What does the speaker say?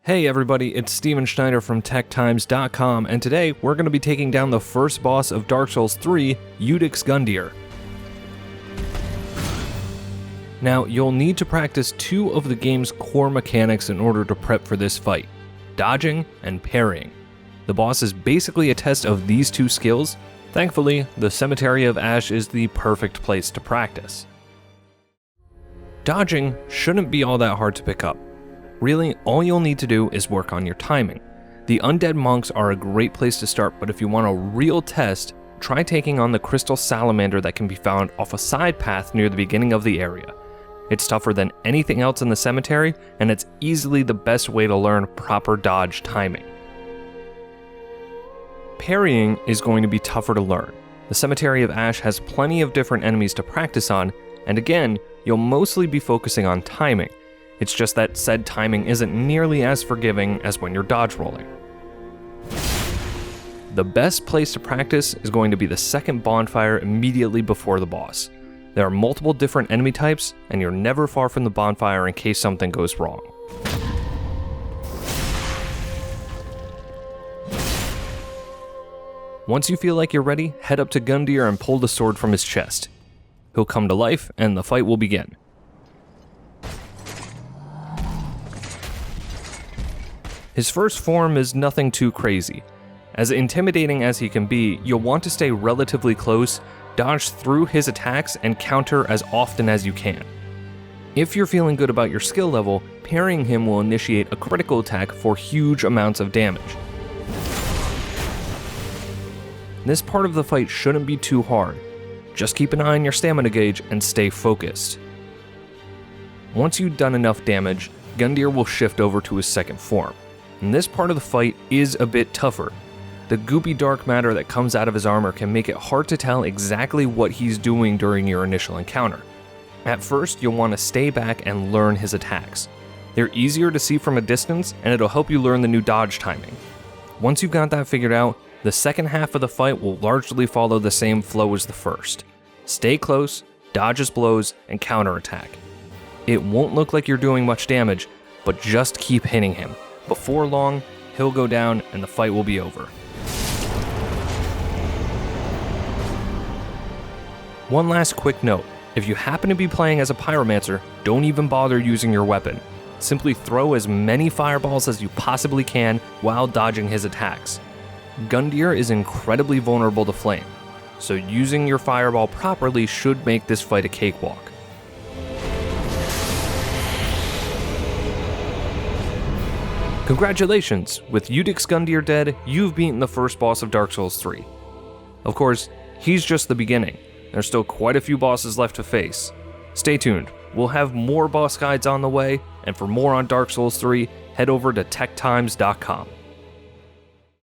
Hey everybody, it's Steven Schneider from TechTimes.com, and today we're going to be taking down the first boss of Dark Souls 3, Iudex Gundyr. Now, you'll need to practice two of the game's core mechanics in order to prep for this fight: dodging and parrying. The boss is basically a test of these two skills. Thankfully, the Cemetery of Ash is the perfect place to practice. Dodging shouldn't be all that hard to pick up. Really, all you'll need to do is work on your timing. The undead monks are a great place to start, but if you want a real test, try taking on the crystal salamander that can be found off a side path near the beginning of the area. It's tougher than anything else in the cemetery, and it's easily the best way to learn proper dodge timing. Parrying is going to be tougher to learn. The Cemetery of Ash has plenty of different enemies to practice on, and again, you'll mostly be focusing on timing. It's just that said timing isn't nearly as forgiving as when you're dodge rolling. The best place to practice is going to be the second bonfire immediately before the boss. There are multiple different enemy types, and you're never far from the bonfire in case something goes wrong. Once you feel like you're ready, head up to Gundyr and pull the sword from his chest. He'll come to life, and the fight will begin. His first form is nothing too crazy. As intimidating as he can be, you'll want to stay relatively close, dodge through his attacks, and counter as often as you can. If you're feeling good about your skill level, parrying him will initiate a critical attack for huge amounts of damage. This part of the fight shouldn't be too hard. Just keep an eye on your stamina gauge and stay focused. Once you've done enough damage, Gundyr will shift over to his second form. And this part of the fight is a bit tougher. The goopy dark matter that comes out of his armor can make it hard to tell exactly what he's doing during your initial encounter. At first, you'll want to stay back and learn his attacks. They're easier to see from a distance, and it'll help you learn the new dodge timing. Once you've got that figured out, the second half of the fight will largely follow the same flow as the first. Stay close, dodge his blows, and counterattack. It won't look like you're doing much damage, but just keep hitting him. Before long, he'll go down and the fight will be over. One last quick note: if you happen to be playing as a pyromancer, don't even bother using your weapon. Simply throw as many fireballs as you possibly can while dodging his attacks. Gundyr is incredibly vulnerable to flame, so using your fireball properly should make this fight a cakewalk. Congratulations! With Iudex Gundyr dead, you've beaten the first boss of Dark Souls 3. Of course, he's just the beginning. There's still quite a few bosses left to face. Stay tuned, we'll have more boss guides on the way, and for more on Dark Souls 3, head over to TechTimes.com.